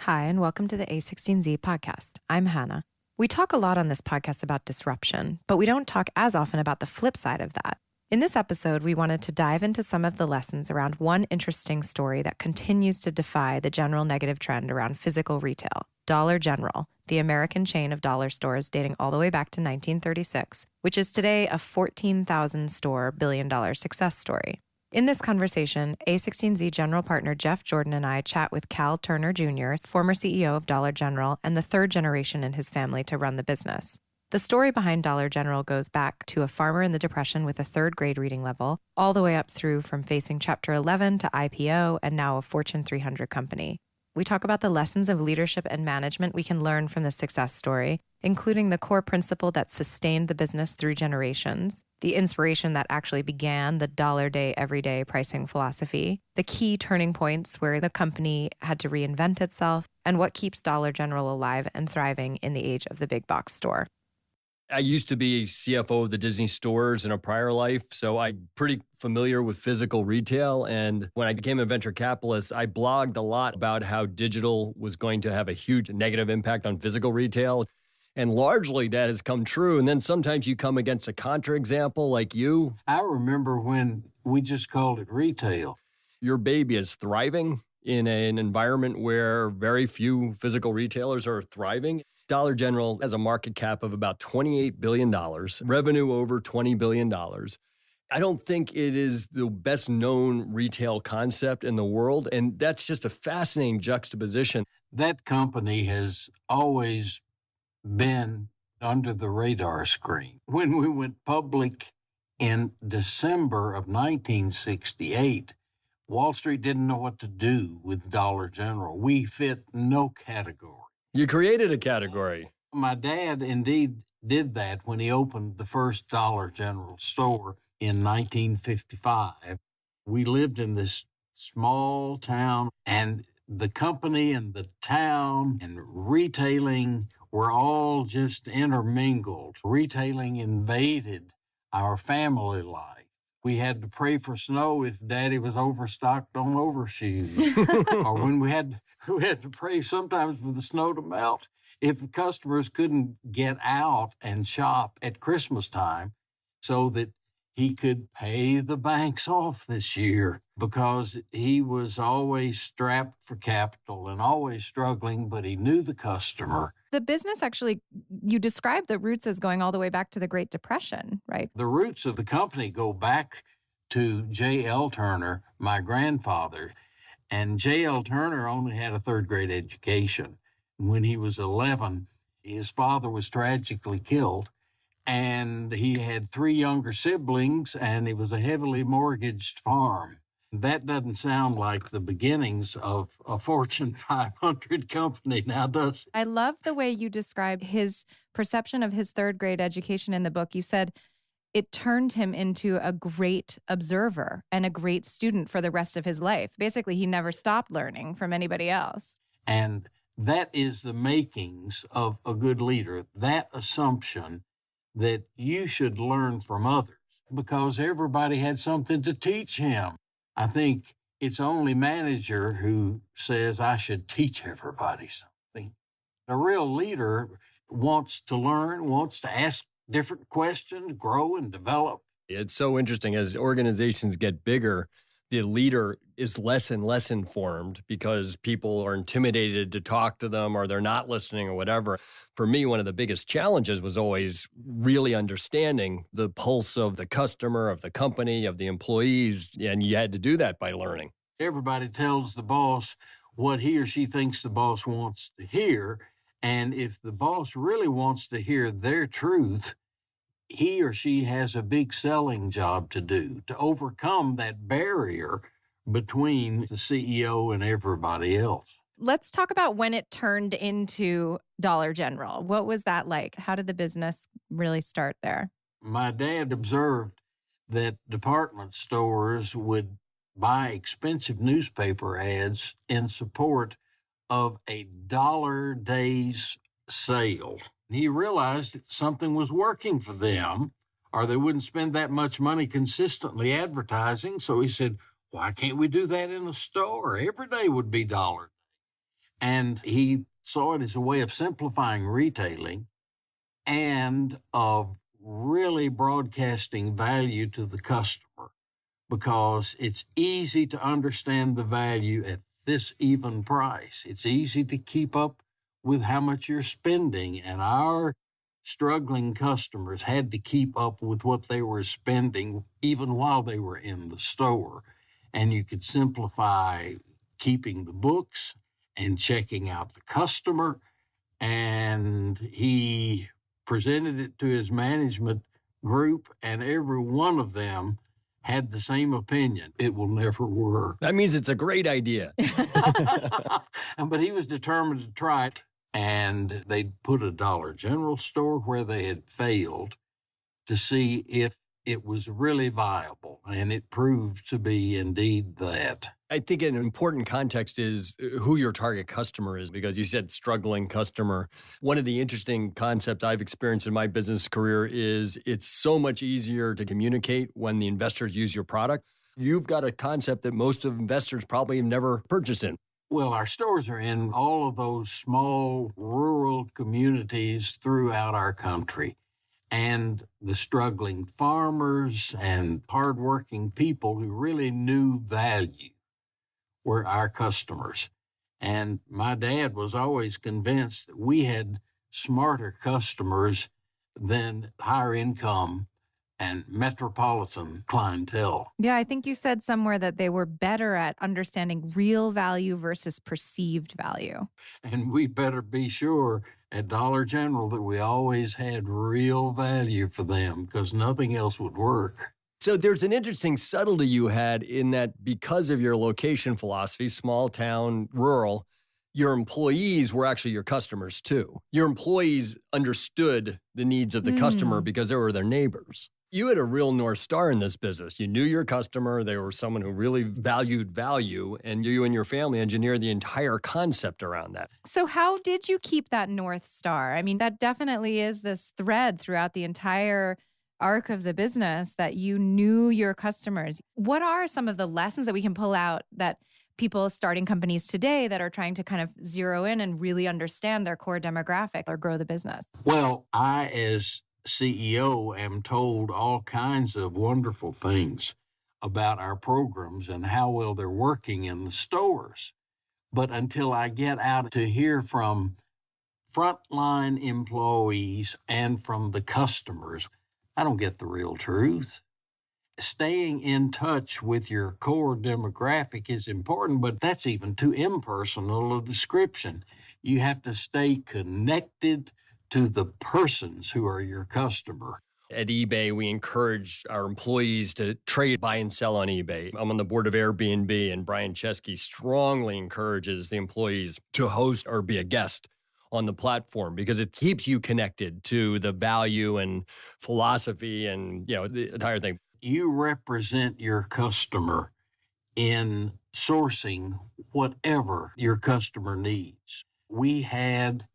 Hi, and welcome to the a16z podcast. I'm Hanne. We talk a lot on this podcast about disruption, but we don't talk as often about the flip side of that. In this episode, we wanted to dive into some of the lessons around one interesting story that continues to defy the general negative trend around physical retail, Dollar General, the American chain of dollar stores dating all the way back to 1936, which is today a 14,000-store billion-dollar success story. In this conversation, a16z general partner Jeff Jordan and I chat with Cal Turner Jr., former CEO of Dollar General and the third generation in his family to run the business. The story behind Dollar General goes back to a farmer in the Depression with a third grade reading level, all the way up through from facing Chapter 11 to IPO and now a Fortune 300 company. We talk about the lessons of leadership and management we can learn from the success story, including the core principle that sustained the business through generations, the inspiration that actually began the dollar day, everyday pricing philosophy, the key turning points where the company had to reinvent itself, and what keeps Dollar General alive and thriving in the age of the big box store. I used to be CFO of the Disney stores in a prior life, so I'm pretty familiar with physical retail. And when I became a venture capitalist, I blogged a lot about how digital was going to have a huge negative impact on physical retail. And largely that has come true. And then sometimes you come against a counterexample like you. I remember when we just called it retail. Your baby is thriving in an environment where very few physical retailers are thriving. Dollar General has a market cap of about $28 billion, revenue over $20 billion. I don't think it is the best known retail concept in the world. And that's just a fascinating juxtaposition. That company has always been under the radar screen. When we went public in December of 1968, Wall Street didn't know what to do with Dollar General. We fit no category. You created a category. My dad indeed did that when he opened the first Dollar General store in 1955. We lived in this small town, and the company and the town and retailing were all just intermingled. Retailing invaded our family life. We had to pray for snow if Daddy was overstocked on overshoes. Or when we had to pray sometimes for the snow to melt if the customers couldn't get out and shop at Christmas time so that he could pay the banks off this year, because he was always strapped for capital and always struggling, but he knew the customer. The business actually, you described the roots as going all the way back to the Great Depression, right? The roots of the company go back to J.L. Turner, my grandfather. And J.L. Turner only had a third grade education. When he was 11, his father was tragically killed. And he had 3 younger siblings, and it was a heavily mortgaged farm. That doesn't sound like the beginnings of a Fortune 500 company now, does it? I love the way you described his perception of his third grade education in the book. You said it turned him into a great observer and a great student for the rest of his life. Basically, he never stopped learning from anybody else. And that is the makings of a good leader, that assumption that you should learn from others because everybody had something to teach him. I think it's only manager who says, I should teach everybody something. A real leader wants to learn, wants to ask different questions, grow and develop. It's so interesting. As organizations get bigger, the leader is less and less informed because people are intimidated to talk to them or they're not listening or whatever. For me, one of the biggest challenges was always really understanding the pulse of the customer, of the company, of the employees. And you had to do that by learning. Everybody tells the boss what he or she thinks the boss wants to hear. And if the boss really wants to hear their truth, he or she has a big selling job to do to overcome that barrier between the CEO and everybody else. Let's talk about when it turned into Dollar General. What was that like? How did the business really start there? My dad observed that department stores would buy expensive newspaper ads in support of a dollar days sale. He realized that something was working for them, or they wouldn't spend that much money consistently advertising. So he said, why can't we do that in a store? Every day would be dollar. And he saw it as a way of simplifying retailing and of really broadcasting value to the customer, because it's easy to understand the value at this even price. It's easy to keep up with how much you're spending, and our struggling customers had to keep up with what they were spending even while they were in the store. And you could simplify keeping the books and checking out the customer. And he presented it to his management group, and every one of them had the same opinion. It will never work. That means it's a great idea. But he was determined to try it, and they put a Dollar General store where they had failed to see if it was really viable, and it proved to be indeed that. I think an important context is who your target customer is, because you said struggling customer. One of the interesting concepts I've experienced in my business career is it's so much easier to communicate when the investors use your product. You've got a concept that most of investors probably have never purchased in. Well, our stores are in all of those small rural communities throughout our country. And the struggling farmers and hardworking people who really knew value were our customers. And my dad was always convinced that we had smarter customers than higher income and metropolitan clientele. Yeah, I think you said somewhere that they were better at understanding real value versus perceived value. And we better be sure at Dollar General that we always had real value for them, because nothing else would work. So there's an interesting subtlety you had in that because of your location philosophy, small town, rural, your employees were actually your customers too. Your employees understood the needs of the customer because they were their neighbors. You had a real North Star in this business. You knew your customer. They were someone who really valued value, and you and your family engineered the entire concept around that. So how did you keep that North Star? I mean, that definitely is this thread throughout the entire arc of the business, that you knew your customers. What are some of the lessons that we can pull out that people starting companies today that are trying to kind of zero in and really understand their core demographic or grow the business? Well, I, as CEO, am told all kinds of wonderful things about our programs and how well they're working in the stores. But until I get out to hear from frontline employees and from the customers, I don't get the real truth. Staying in touch with your core demographic is important, but that's even too impersonal a description. You have to stay connected to the persons who are your customer. At eBay, we encourage our employees to trade, buy, and sell on eBay. I'm on the board of Airbnb, and Brian Chesky strongly encourages the employees to host or be a guest on the platform because it keeps you connected to the value and philosophy and, the entire thing. You represent your customer in sourcing whatever your customer needs. We had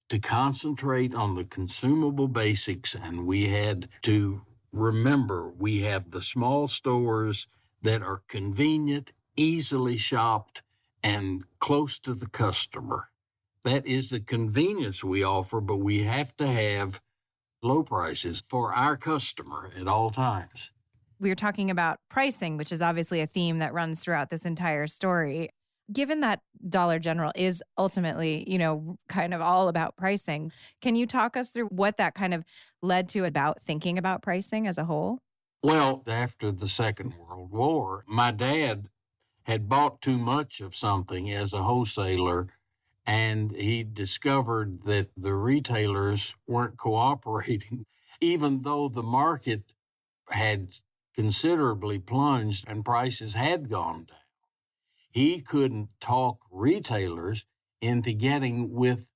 to concentrate on the consumable basics, and we had to remember we have the small stores that are convenient, easily shopped, and close to the customer. That is the convenience we offer, but we have to have low prices for our customer at all times. We were talking about pricing, which is obviously a theme that runs throughout this entire story. Given that Dollar General is ultimately, kind of all about pricing, can you talk us through what that kind of led to about thinking about pricing as a whole? Well, after the Second World War, my dad had bought too much of something as a wholesaler, and he discovered that the retailers weren't cooperating, even though the market had considerably plunged and prices had gone down. He couldn't talk retailers into getting with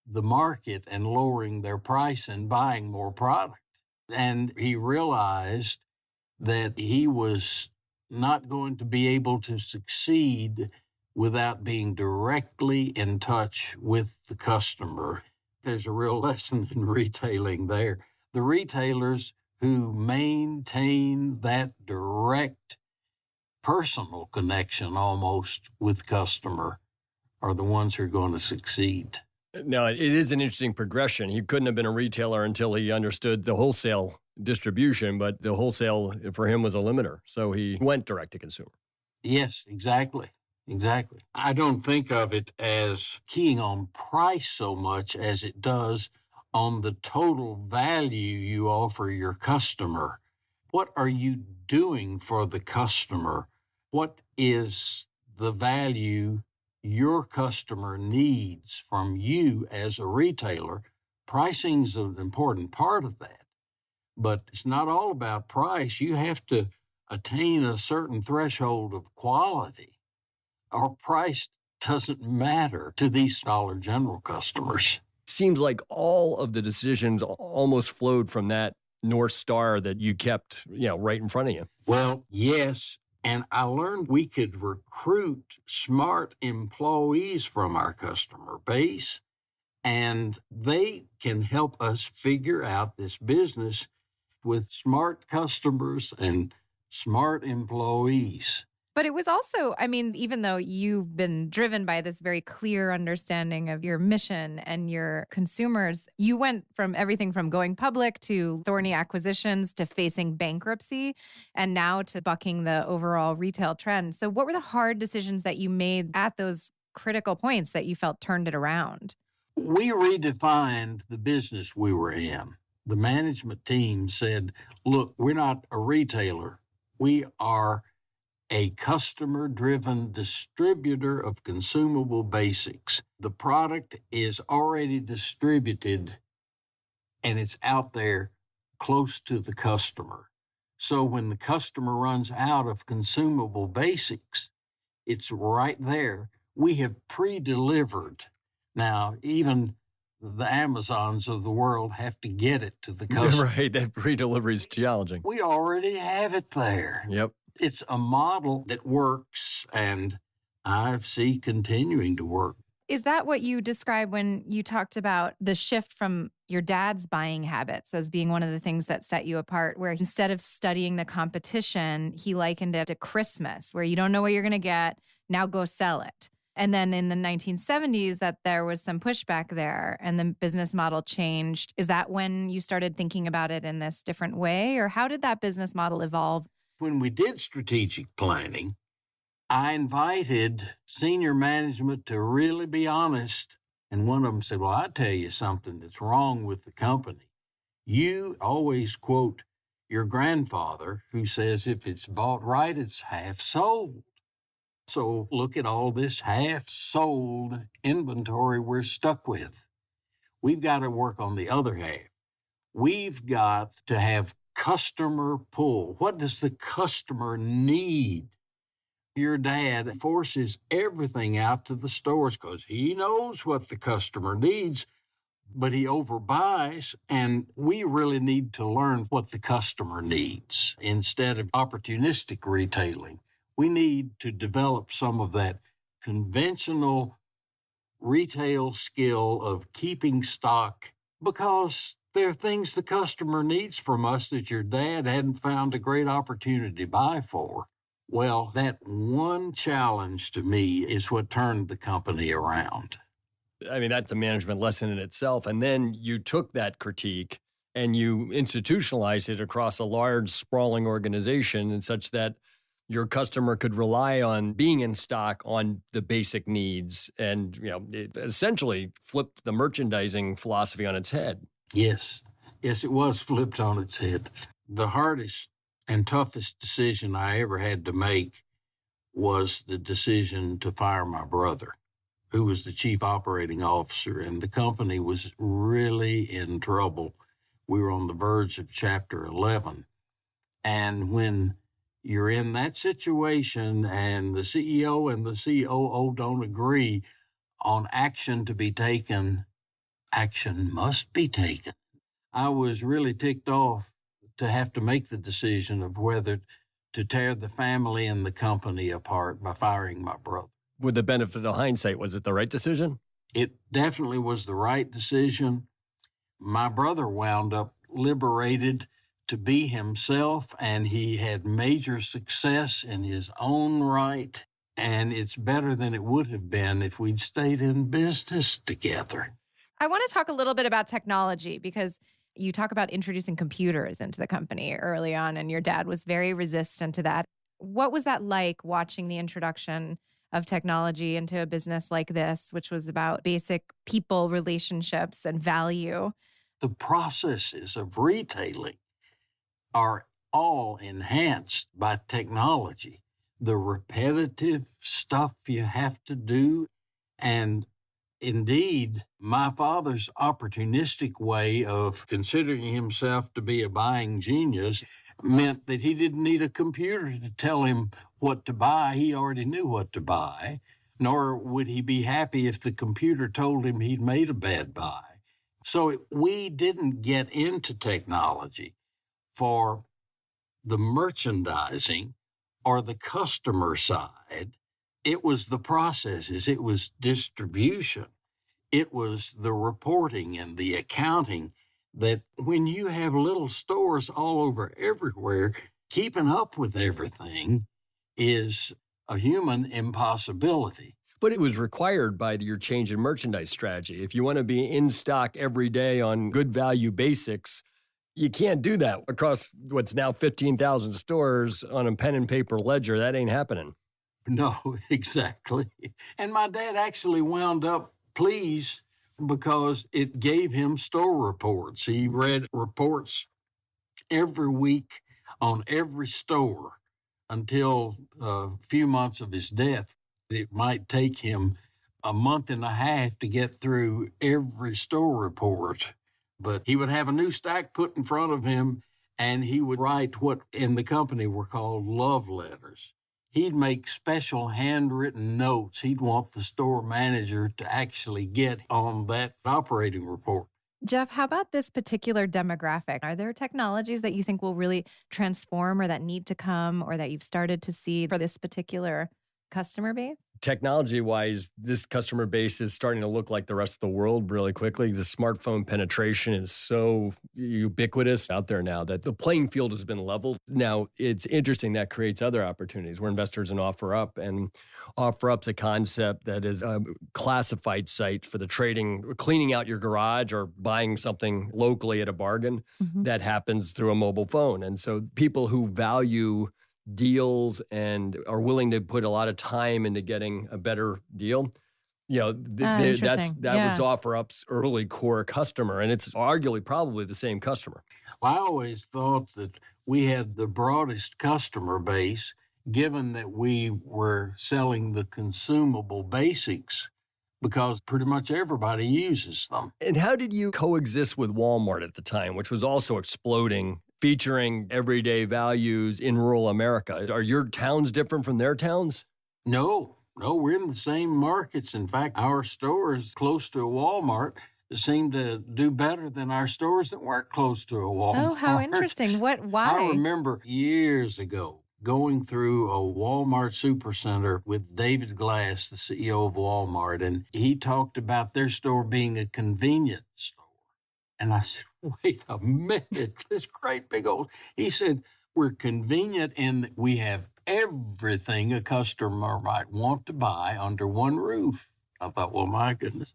the market and lowering their price and buying more product. And he realized that he was not going to be able to succeed without being directly in touch with the customer. There's a real lesson in retailing there. The retailers who maintain that direct personal connection almost with customer are the ones who are going to succeed. Now, it is an interesting progression. He couldn't have been a retailer until he understood the wholesale distribution, but the wholesale for him was a limiter. So he went direct to consumer. Yes, exactly. Exactly. I don't think of it as keying on price so much as it does on the total value you offer your customer. What are you doing for the customer? What is the value your customer needs from you as a retailer? Pricing is an important part of that, but it's not all about price. You have to attain a certain threshold of quality. Our price doesn't matter to these Dollar General customers. Seems like all of the decisions almost flowed from that North Star that you kept, right in front of you. Well, yes. And I learned we could recruit smart employees from our customer base, and they can help us figure out this business with smart customers and smart employees. But it was also, even though you've been driven by this very clear understanding of your mission and your consumers, you went from everything from going public to thorny acquisitions to facing bankruptcy and now to bucking the overall retail trend. So what were the hard decisions that you made at those critical points that you felt turned it around? We redefined the business we were in. The management team said, look, we're not a retailer. We are a customer-driven distributor of consumable basics. The product is already distributed and it's out there close to the customer. So when the customer runs out of consumable basics, it's right there. We have pre-delivered. Now, even the Amazons of the world have to get it to the customer. Right, that pre-delivery is challenging. We already have it there. Yep. It's a model that works, and I see continuing to work. Is that what you described when you talked about the shift from your dad's buying habits as being one of the things that set you apart, where instead of studying the competition, he likened it to Christmas, where you don't know what you're going to get, now go sell it. And then in the 1970s, that there was some pushback there and the business model changed. Is that when you started thinking about it in this different way? Or how did that business model evolve? When we did strategic planning, I invited senior management to really be honest. And one of them said, well, I'll tell you something that's wrong with the company. You always quote your grandfather who says, if it's bought right, it's half sold. So look at all this half-sold inventory we're stuck with. We've got to work on the other half. We've got to have customer pull. What does the customer need? Your dad forces everything out to the stores because he knows what the customer needs, but he overbuys, and we really need to learn what the customer needs instead of opportunistic retailing. We need to develop some of that conventional retail skill of keeping stock because there are things the customer needs from us that your dad hadn't found a great opportunity to buy for. Well, that one challenge to me is what turned the company around. I mean, that's a management lesson in itself. And then you took that critique and you institutionalized it across a large, sprawling organization and such that your customer could rely on being in stock on the basic needs. And, it essentially flipped the merchandising philosophy on its head. Yes, it was flipped on its head. The hardest and toughest decision I ever had to make was the decision to fire my brother, who was the chief operating officer, and the company was really in trouble. We were on the verge of Chapter 11. And when you're in that situation and the CEO and the COO don't agree on action to be taken, action must be taken. I was really ticked off to have to make the decision of whether to tear the family and the company apart by firing my brother. With the benefit of hindsight, was it the right decision? It definitely was the right decision. My brother wound up liberated to be himself, and he had major success in his own right. and it's better than it would have been if we'd stayed in business together. I want to talk a little bit about technology because you talk about introducing computers into the company early on, and your dad was very resistant to that. What was that like watching the introduction of technology into a business like this, which was about basic people relationships and value? The processes of retailing are all enhanced by technology. The repetitive stuff you have to do, and indeed, my father's opportunistic way of considering himself to be a buying genius meant that he didn't need a computer to tell him what to buy. He already knew what to buy, nor would he be happy if the computer told him he'd made a bad buy. So we didn't get into technology for the merchandising or the customer side. It was the processes, it was distribution, it was the reporting and the accounting, that when you have little stores all over everywhere, keeping up with everything is a human impossibility. But it was required by your change in merchandise strategy. If you want to be in stock every day on good value basics, you can't do that across what's now 15,000 stores on a pen and paper ledger. That ain't happening. No, exactly. And my dad actually wound up pleased because it gave him store reports. He read reports every week on every store until a few months of his death. It might take him a month and a half to get through every store report, but he would have a new stack put in front of him, and he would write what in the company were called love letters. He'd make special handwritten notes he'd want the store manager to actually get on that operating report. Jeff, how about this particular demographic? Are there technologies that you think will really transform or that need to come or that you've started to see for this particular customer base? Technology-wise, this customer base is starting to look like the rest of the world really quickly. The smartphone penetration is so ubiquitous out there now that the playing field has been leveled. Now, it's interesting that creates other opportunities. We're investors in OfferUp, and OfferUp's a concept that is a classified site for the trading, cleaning out your garage or buying something locally at a bargain that happens through a mobile phone. And so people who value deals and are willing to put a lot of time into getting a better deal, that was OfferUp's early core customer, and it's arguably probably the same customer. Well, I always thought that we had the broadest customer base, given that we were selling the consumable basics, because pretty much everybody uses them. And how did you coexist with Walmart at the time, which was also exploding, featuring everyday values in rural America? Are your towns different from their towns? No, we're in the same markets. In fact, our stores close to a Walmart seem to do better than our stores that weren't close to a Walmart. Oh, how interesting. Why? I remember years ago going through a Walmart supercenter with David Glass, the CEO of Walmart, and he talked about their store being a convenience store. And I said, wait a minute, this great big old, he said, we're convenient in that we have everything a customer might want to buy under one roof. I thought, well, my goodness,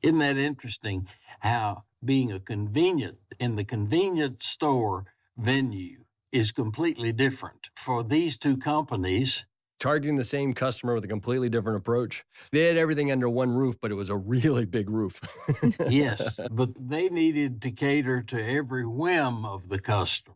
isn't that interesting how being in the convenience store venue is completely different for these two companies. Targeting the same customer with a completely different approach. They had everything under one roof, but it was a really big roof. Yes, but they needed to cater to every whim of the customer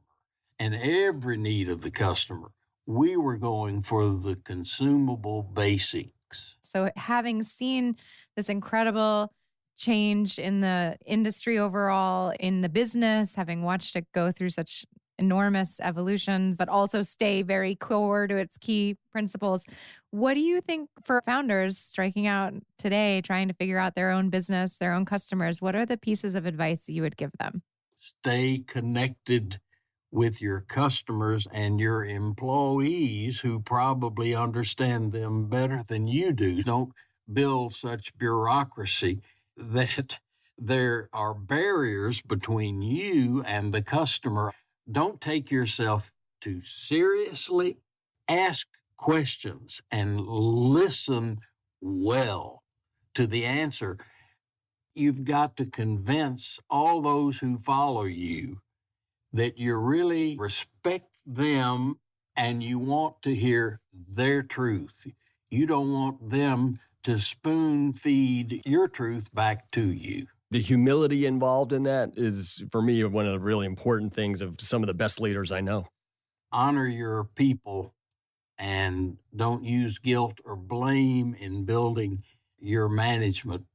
and every need of the customer. We were going for the consumable basics. So having seen this incredible change in the industry overall, in the business, having watched it go through such enormous evolutions, but also stay very core to its key principles. What do you think for founders striking out today, trying to figure out their own business, their own customers? What are the pieces of advice you would give them? Stay connected with your customers and your employees who probably understand them better than you do. Don't build such bureaucracy that there are barriers between you and the customer. Don't take yourself too seriously. Ask questions and listen well to the answer. You've got to convince all those who follow you that you really respect them and you want to hear their truth. You don't want them to spoon feed your truth back to you. The humility involved in that is, for me, one of the really important things of some of the best leaders I know. Honor your people and don't use guilt or blame in building your management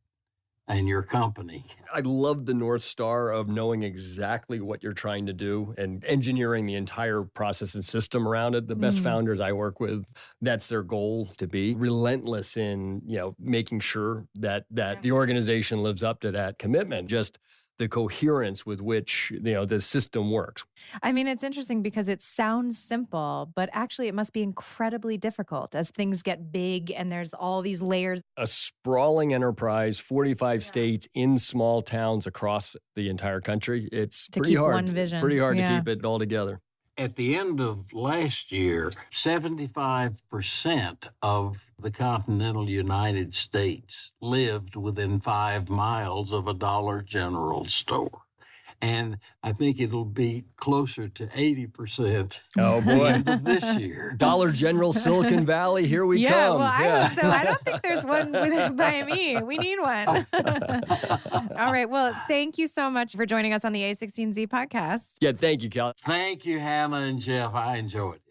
and your company. I love the North Star of knowing exactly what you're trying to do and engineering the entire process and system around it. The best founders I work with, that's their goal, to be relentless in, making sure that the organization lives up to that commitment. Just the coherence with which, the system works. I mean, it's interesting because it sounds simple, but actually it must be incredibly difficult as things get big and there's all these layers. A sprawling enterprise, 45 states in small towns across the entire country. It's to pretty keep hard. one vision. Pretty hard to keep it all together. At the end of last year, 75% of the continental United States lived within 5 miles of a Dollar General store. And I think it'll be closer to 80%. Oh, boy. This year. Dollar General, Silicon Valley, here we come. Well, I don't think there's one by me. We need one. All right. Well, thank you so much for joining us on the A16Z podcast. Yeah, thank you, Cal. Thank you, Hannah and Jeff. I enjoyed it.